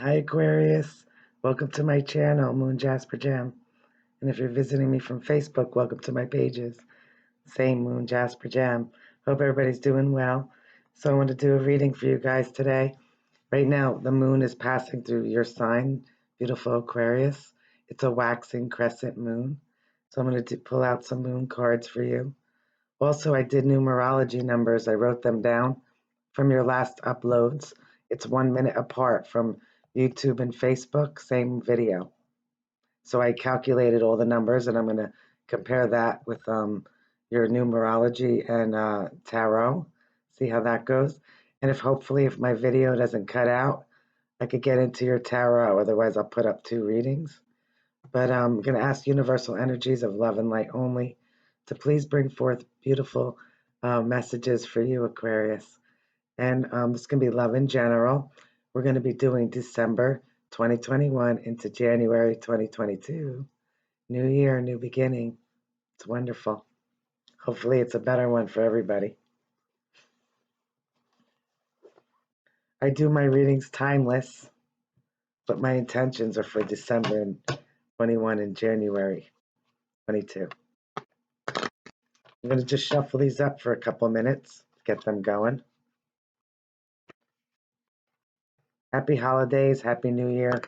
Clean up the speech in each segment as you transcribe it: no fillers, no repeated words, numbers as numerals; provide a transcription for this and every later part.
Hi Aquarius, welcome to my channel, Moon Jasper Gem. And if you're visiting me from Facebook, welcome to my pages, same Moon Jasper Gem. Hope everybody's doing well. So I want to do a reading for you guys today. Right now, the moon is passing through your sign, beautiful Aquarius. It's a waxing crescent moon. So I'm going to pull out some moon cards for you. Also, I did numerology numbers. I wrote them down from your last uploads. It's 1 minute apart from YouTube and Facebook, same video. So I calculated all the numbers, and I'm going to compare that with your numerology and tarot, see how that goes. And hopefully if my video doesn't cut out, I could get into your tarot. Otherwise, I'll put up 2 readings. But I'm going to ask universal energies of love and light only to please bring forth beautiful messages for you, Aquarius. And it's going to be love in general. We're going to be doing December 2021 into January 2022. New year, new beginning. It's wonderful. Hopefully it's a better one for everybody. I do my readings timeless, but my intentions are for December 21 and January 22. I'm going to just shuffle these up for a couple minutes to get them going. Happy holidays, Happy New Year.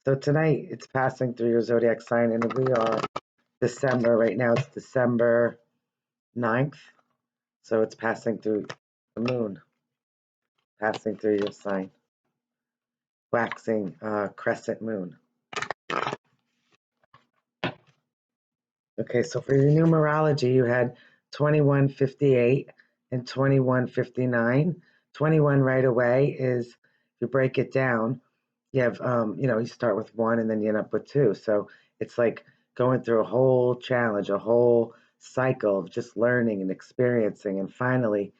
So tonight it's passing through your zodiac sign, and we are December. Right now it's December 9th. So it's passing through the moon, passing through your sign. Waxing crescent moon. Okay, so for your numerology, you had 2158 and 2159. 21 right away is, if you break it down, you have, you start with 1 and then you end up with 2. So it's like going through a whole challenge, a whole cycle of just learning and experiencing. And finally,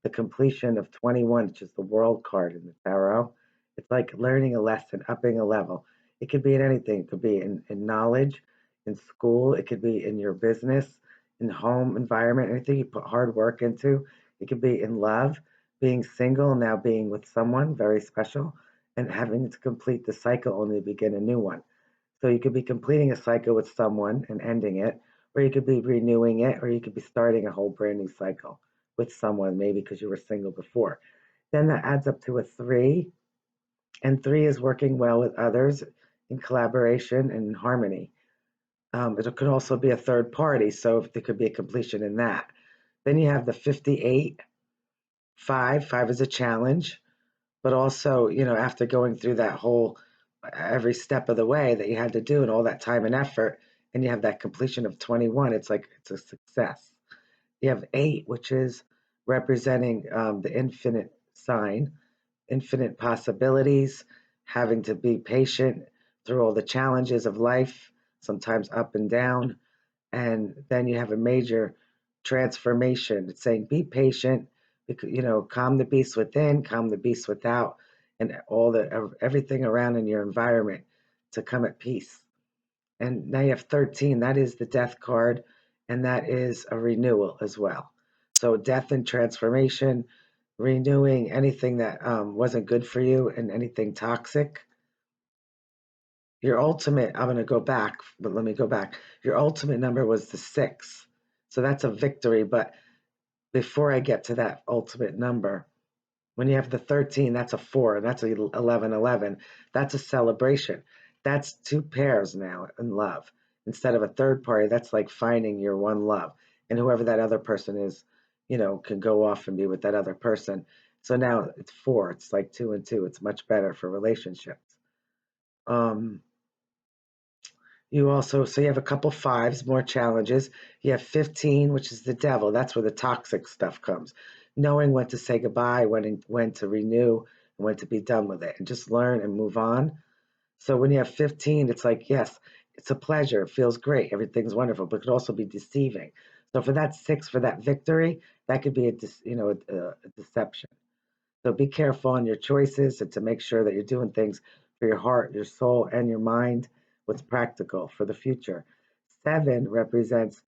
the completion of 21, which is the world card in the tarot. It's like learning a lesson, upping a level. It could be in anything. It could be in knowledge, in school. It could be in your business, in home environment, anything you put hard work into. It could be in love, being single, now being with someone very special, and having to complete the cycle only to begin a new one. So you could be completing a cycle with someone and ending it, or you could be renewing it, or you could be starting a whole brand new cycle with someone, maybe because you were single before. Then that adds up to a 3, and 3 is working well with others in collaboration and in harmony. It could also be a third party, so if there could be a completion in that. Then you have the 58, 5 is a challenge, but also, after going through that whole, every step of the way that you had to do and all that time and effort, and you have that completion of 21, it's like it's a success. You have 8, which is representing the infinite sign, infinite possibilities, having to be patient through all the challenges of life, sometimes up and down. And then you have a major transformation. It's saying be patient, calm the beast within, calm the beast without, and everything around in your environment to come at peace. And now you have 13. That is the death card, and that is a renewal as well. So death and transformation, renewing anything that wasn't good for you and anything toxic. Your ultimate, I'm going to go back, but let me go back. Your ultimate number was the 6. So that's a victory. But before I get to that ultimate number, when you have the 13, that's a 4, and that's a 11. That's a celebration. That's 2 pairs now in love. Instead of a third party, that's like finding your one love. And whoever that other person is, can go off and be with that other person. So now it's 4. It's like 2 and 2. It's much better for relationships. So you have a couple 5s, more challenges. You have 15, which is the devil. That's where the toxic stuff comes. Knowing when to say goodbye, when to renew, and when to be done with it, and just learn and move on. So when you have 15, it's like, yes, it's a pleasure. It feels great. Everything's wonderful, but it could also be deceiving. So for that 6, for that victory, that could be a deception. So be careful on your choices and to make sure that you're doing things for your heart, your soul, and your mind, what's practical for the future. 7 represents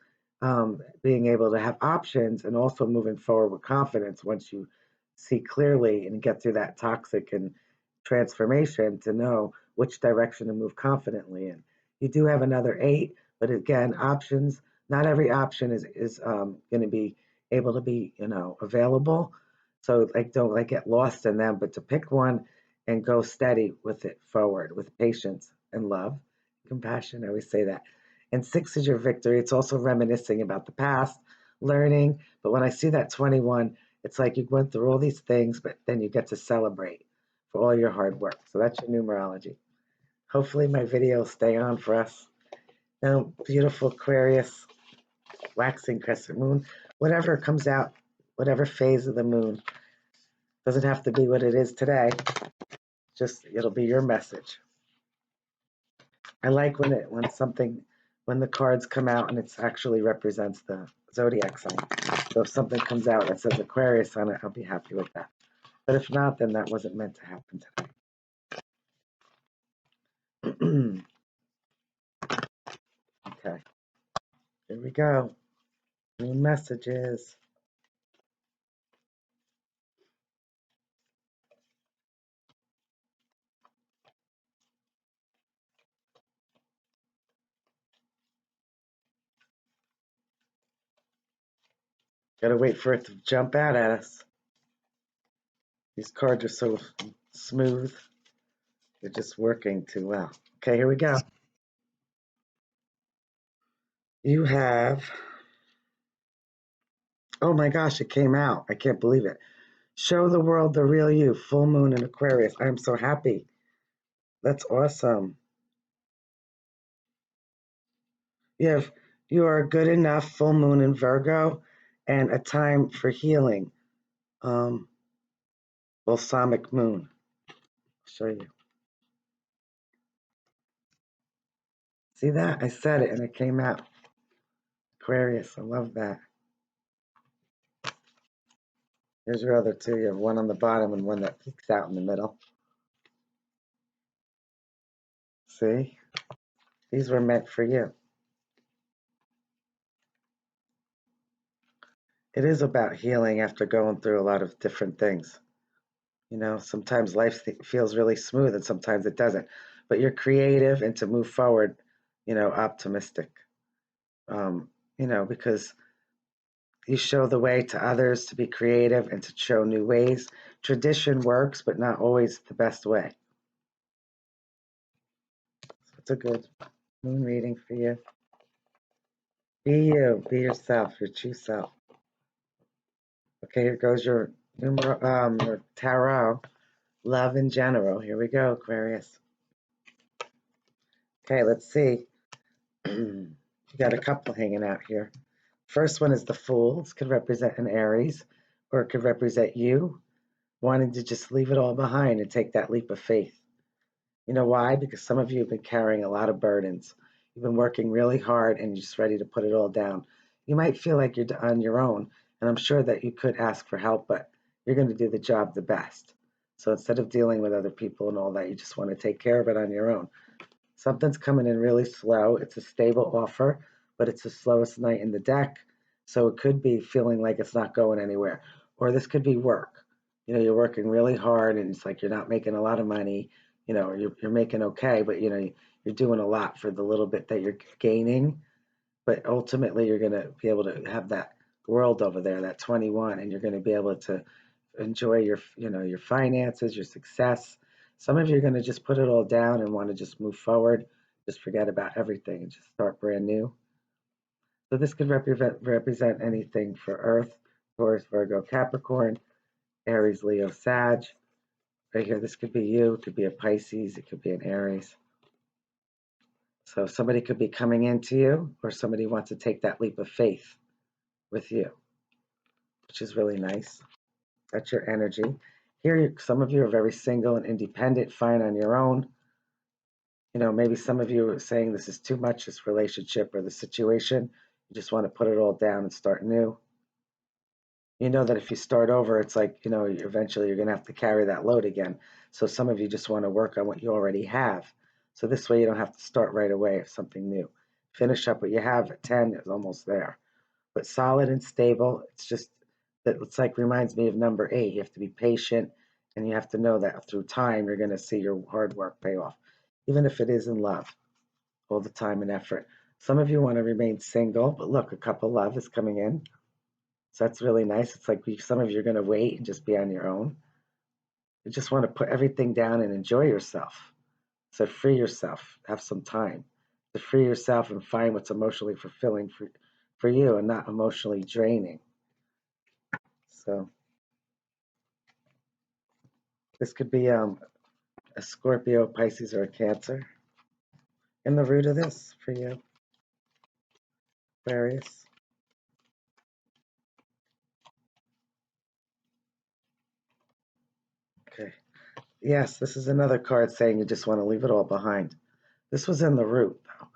being able to have options and also moving forward with confidence once you see clearly and get through that toxic and transformation to know which direction to move confidently in. You do have another 8, but again, options. Not every option is going to be able to be available. So like don't like get lost in them, but to pick one and go steady with it forward with patience and love, compassion. I always say that. And 6 is your victory. It's also reminiscing about the past, learning. But when I see that 21, it's like you went through all these things, but then you get to celebrate for all your hard work. So that's your numerology. Hopefully my videos stay on for us. Now, beautiful Aquarius, waxing crescent moon, whatever comes out, whatever phase of the moon, doesn't have to be what it is today. Just it'll be your message. I like when when the cards come out and it actually represents the zodiac sign. So if something comes out that says Aquarius on it, I'll be happy with that. But if not, then that wasn't meant to happen today. Okay, here we go. New messages. Gotta wait for it to jump out at us. These cards are so smooth. They're just working too well. Okay, here we go. You have, oh my gosh, it came out. I can't believe it. Show the world the real you, full moon in Aquarius. I'm so happy. That's awesome. You are good enough, full moon in Virgo, and a time for healing. Um, balsamic moon. I'll show you. See that? I said it and it came out. Aquarius, I love that. Here's your other two. You have one on the bottom and one that peeks out in the middle. See? These were meant for you. It is about healing after going through a lot of different things. Sometimes life feels really smooth and sometimes it doesn't. But you're creative and to move forward, optimistic. Because you show the way to others to be creative and to show new ways. Tradition works, but not always the best way. So it's a good moon reading for you. Be you, be yourself, your true self. Okay, here goes your your tarot, love in general. Here we go, Aquarius. Okay, let's see. You got a couple hanging out here. First one is the Fool. This could represent an Aries, or it could represent you wanting to just leave it all behind and take that leap of faith. You know why? Because some of you have been carrying a lot of burdens. You've been working really hard and you're just ready to put it all down. You might feel like you're on your own, and I'm sure that you could ask for help, but you're going to do the job the best. So instead of dealing with other people and all that, you just want to take care of it on your own. Something's coming in really slow. It's a stable offer, but it's the slowest night in the deck. So it could be feeling like it's not going anywhere. Or this could be work. You're working really hard and it's like you're not making a lot of money, you're making okay, but you're doing a lot for the little bit that you're gaining. But ultimately you're gonna be able to have that world over there, that 21, and you're gonna be able to enjoy your finances, your success. Some of you are going to just put it all down and want to just move forward, just forget about everything and just start brand new. So this could represent anything for Earth, Taurus, Virgo, Capricorn, Aries, Leo, Sag. Right here, this could be you. It could be a Pisces. It could be an Aries. So somebody could be coming into you, or somebody wants to take that leap of faith with you, which is really nice. That's your energy. Here, some of you are very single and independent, fine on your own. Maybe some of you are saying this is too much, this relationship or the situation. You just want to put it all down and start new. You know that if you start over, it's like, eventually you're going to have to carry that load again. So some of you just want to work on what you already have. So this way you don't have to start right away with something new. Finish up what you have at 10 is almost there. But solid and stable, it's just that it's like reminds me of number 8. You have to be patient And you have to know that through time, you're going to see your hard work pay off, even if it is in love, all the time and effort. Some of you want to remain single, but look, a couple love is coming in. So that's really nice. It's like some of you are going to wait and just be on your own. You just want to put everything down and enjoy yourself. So free yourself, have some time to free yourself and find what's emotionally fulfilling for you and not emotionally draining. So this could be a Scorpio, Pisces, or a Cancer. And the root of this for you, Aquarius. Okay. Yes, this is another card saying you just want to leave it all behind. This was in the root, though.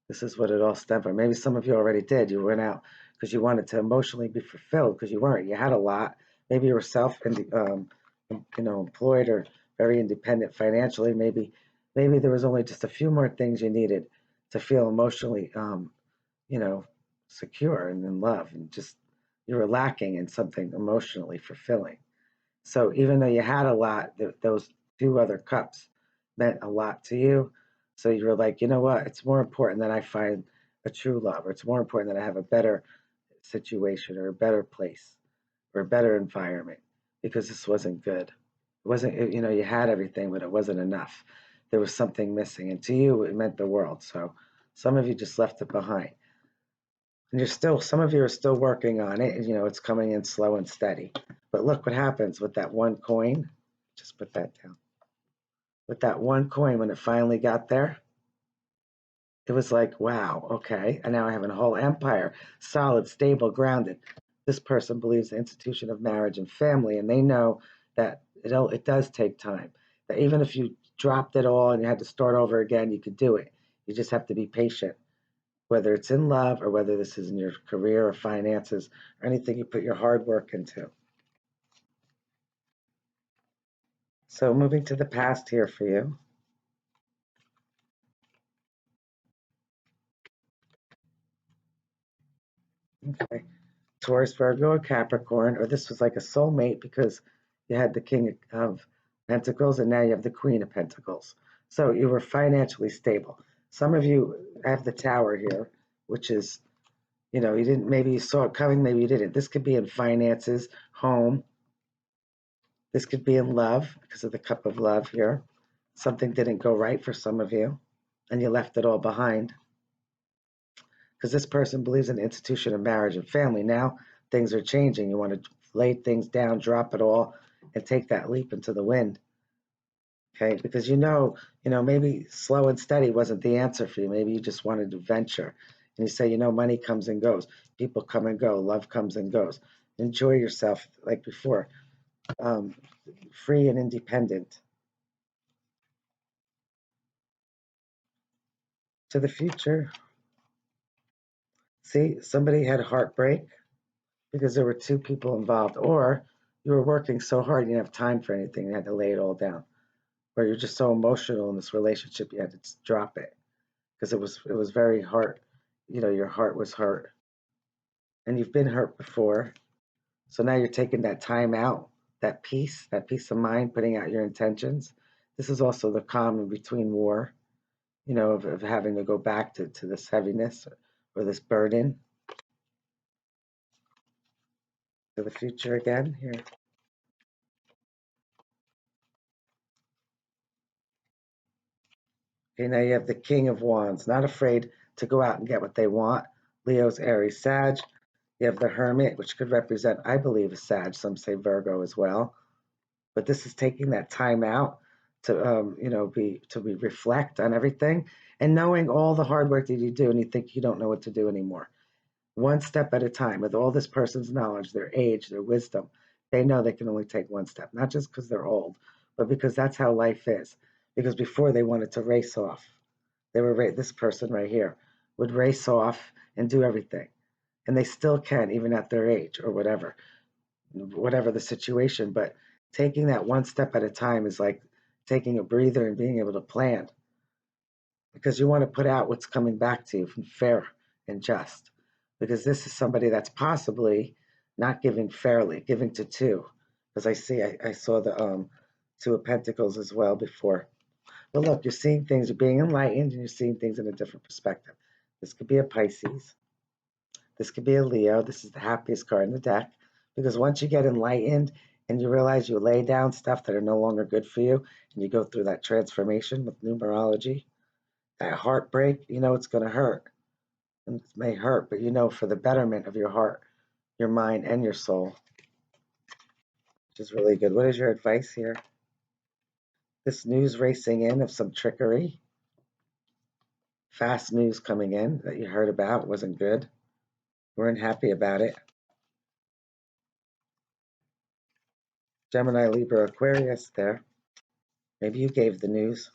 This is what it all stemmed from. Maybe some of you already did. You went out because you wanted to emotionally be fulfilled because you weren't. You had a lot. Maybe you were employed or very independent financially. Maybe there was only just a few more things you needed to feel emotionally, you know, secure and in love, and just you were lacking in something emotionally fulfilling. So even though you had a lot, those two other cups meant a lot to you. So you were like, you know what? It's more important that I find a true love, or it's more important that I have a better situation, or a better place, or a better environment, because this wasn't good. It wasn't, you had everything, but it wasn't enough. There was something missing. And to you, it meant the world. So some of you just left it behind. And some of you are still working on it, and it's coming in slow and steady. But look what happens with that one coin. Just put that down. With that one coin, when it finally got there, it was like, wow, okay. And now I have a whole empire, solid, stable, grounded. This person believes the institution of marriage and family, and they know that it does take time. That even if you dropped it all and you had to start over again, you could do it. You just have to be patient, whether it's in love or whether this is in your career or finances or anything you put your hard work into. So moving to the past here for you. Okay. Taurus, Virgo, or Capricorn, or this was like a soulmate because you had the King of Pentacles and now you have the Queen of Pentacles. So you were financially stable. Some of you have the Tower here, which is, you didn't, maybe you saw it coming, maybe you didn't. This could be in finances, home. This could be in love because of the Cup of Love here. Something didn't go right for some of you and you left it all behind because this person believes in the institution of marriage and family. Now things are changing. You want to lay things down, drop it all, and take that leap into the wind. Okay, because maybe slow and steady wasn't the answer for you. Maybe you just wanted to venture. And you say, money comes and goes, people come and go, love comes and goes. Enjoy yourself like before, um, free and independent. To the future. See, somebody had heartbreak because there were two people involved, or you were working so hard you didn't have time for anything, you had to lay it all down, or you're just so emotional in this relationship you had to just drop it because it was very hard. Your heart was hurt, and you've been hurt before, so now you're taking that time out, that peace of mind, putting out your intentions. This is also the calm in between war, of having to go back to this heaviness or this burden. To the future again here. Okay, now you have the King of Wands, not afraid to go out and get what they want. Leo's Aries, Sag. You have the Hermit, which could represent, I believe, a Sag. Some say Virgo as well. But this is taking that time out to, be reflect on everything and knowing all the hard work that you do, and you think you don't know what to do anymore. One step at a time. With all this person's knowledge, their age, their wisdom, they know they can only take one step, not just because they're old, but because that's how life is. Because before they wanted to race off. This person right here would race off and do everything. And they still can, even at their age or whatever the situation. But taking that one step at a time is like taking a breather and being able to plan because you want to put out what's coming back to you from fair and just. Because this is somebody that's possibly not giving fairly, giving to two. Because I saw Two of Pentacles as well before. But look, you're seeing things, you're being enlightened, and you're seeing things in a different perspective. This could be a Pisces. This could be a Leo. This is the happiest card in the deck. Because once you get enlightened and you realize you lay down stuff that are no longer good for you, and you go through that transformation with numerology, that heartbreak, you know it's going to hurt. And it may hurt, but you know for the betterment of your heart, your mind, and your soul, which is really good. What is your advice here? This news racing in of some trickery. Fast news coming in that you heard about wasn't good. Weren't happy about it. Gemini, Libra, Aquarius there. Maybe you gave the news.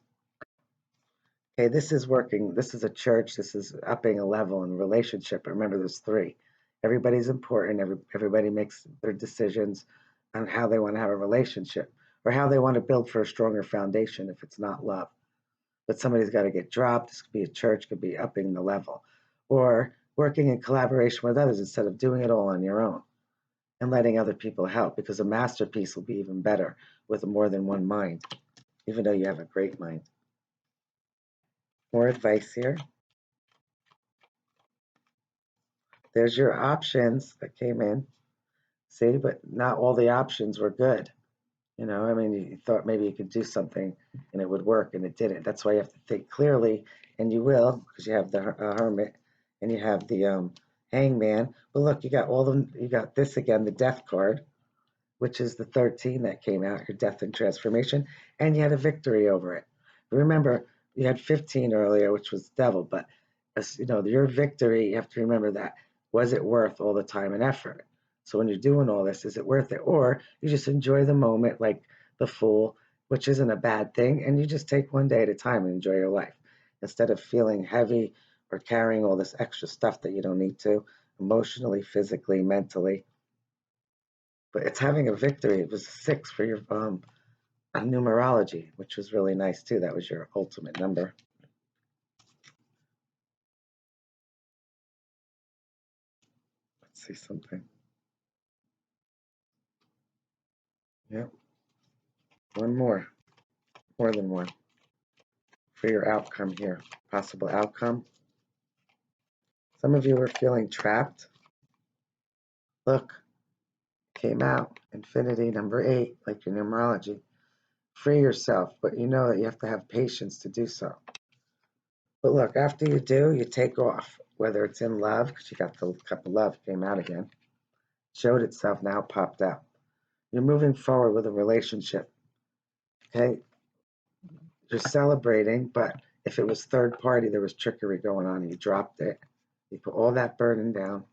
Okay, this is working. This is a church. This is upping a level in relationship. Remember, there's three. Everybody's important. Everybody makes their decisions on how they want to have a relationship or how they want to build for a stronger foundation if it's not love. But somebody's got to get dropped. This could be a church, could be upping the level, or working in collaboration with others instead of doing it all on your own and letting other people help, because a masterpiece will be even better with more than one mind, even though you have a great mind. More advice here. There's your options that came in. See, but not all the options were good. You know, I mean, you thought maybe you could do something and it would work, and it didn't. That's why you have to think clearly, and you will, because you have the Hermit and you have the Hangman. But look, you got this again, the Death card, which is the 13 that came out, your death and transformation, and you had a victory over it. Remember, you had 15 earlier, which was devil, but you know, your victory, you have to remember that. Was it worth all the time and effort? So when you're doing all this, is it worth it? Or you just enjoy the moment like the Fool, which isn't a bad thing, and you just take one day at a time and enjoy your life instead of feeling heavy or carrying all this extra stuff that you don't need to, emotionally, physically, mentally. But it's having a victory. It was 6 for your numerology, which was really nice too. That was your ultimate number. Let's see something. Yep. One more than one for your outcome here. Possible outcome. Some of you were feeling trapped. Look, came out. Infinity, number 8, like your numerology. Free yourself, but you know that you have to have patience to do so. But look, after you do, you take off, whether it's in love, because you got the cup of love, came out again. Showed itself, now popped out. You're moving forward with a relationship. Okay? You're celebrating, but if it was third party, there was trickery going on, and you dropped it. You put all that burden down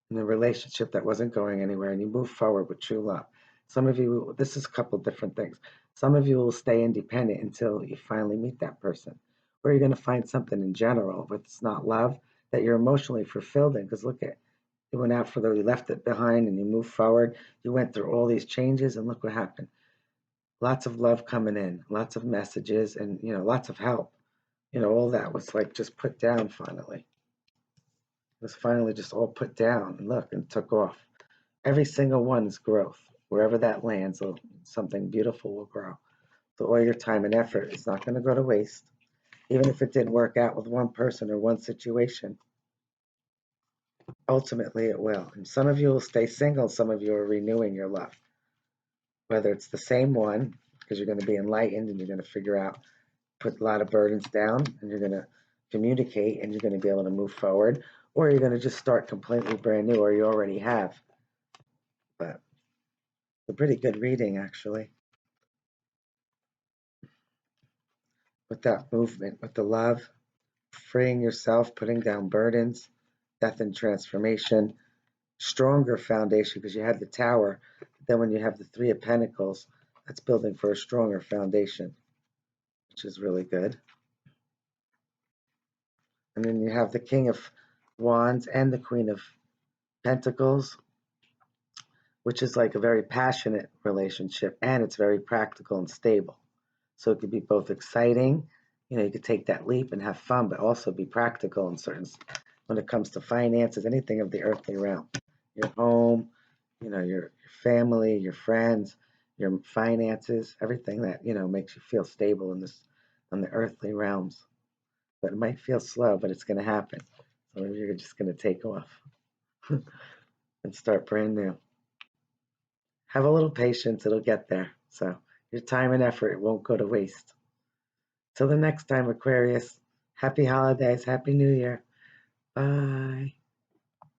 in a relationship that wasn't going anywhere, and you move forward with true love. Some of you, this is a couple different things. Some of you will stay independent until you finally meet that person. Or you're going to find something in general, but it's not love, that you're emotionally fulfilled in. Because look at, you went out you left it behind and you moved forward. You went through all these changes, and look what happened. Lots of love coming in, lots of messages, and you know, lots of help. You know, all that was like just put down finally. It was finally just all put down, and look, and took off. Every single one is growth. Wherever that lands, something beautiful will grow. So all your time and effort is not going to go to waste. Even if it didn't work out with one person or one situation, ultimately it will. And some of you will stay single, some of you are renewing your love. Whether it's the same one, because you're going to be enlightened and you're going to figure out, put a lot of burdens down, and you're going to communicate and you're going to be able to move forward, or you're going to just start completely brand new, or you already have. But it's a pretty good reading, actually. With that movement, with the love, freeing yourself, putting down burdens, death and transformation, stronger foundation, because you have the Tower. Then when you have the Three of Pentacles, that's building for a stronger foundation, which is really good. And then you have the King of Wands and the Queen of Pentacles, which is like a very passionate relationship, and it's very practical and stable. So it could be both exciting, you know, you could take that leap and have fun, but also be practical in certain, when it comes to finances, anything of the earthly realm. Your home, you know, your family, your friends, your finances, everything that, makes you feel stable in this, on the earthly realms. But it might feel slow, but it's going to happen. So maybe you're just going to take off and start brand new. Have a little patience, it'll get there. So your time and effort won't go to waste. Till the next time, Aquarius, happy holidays, happy new year. Bye.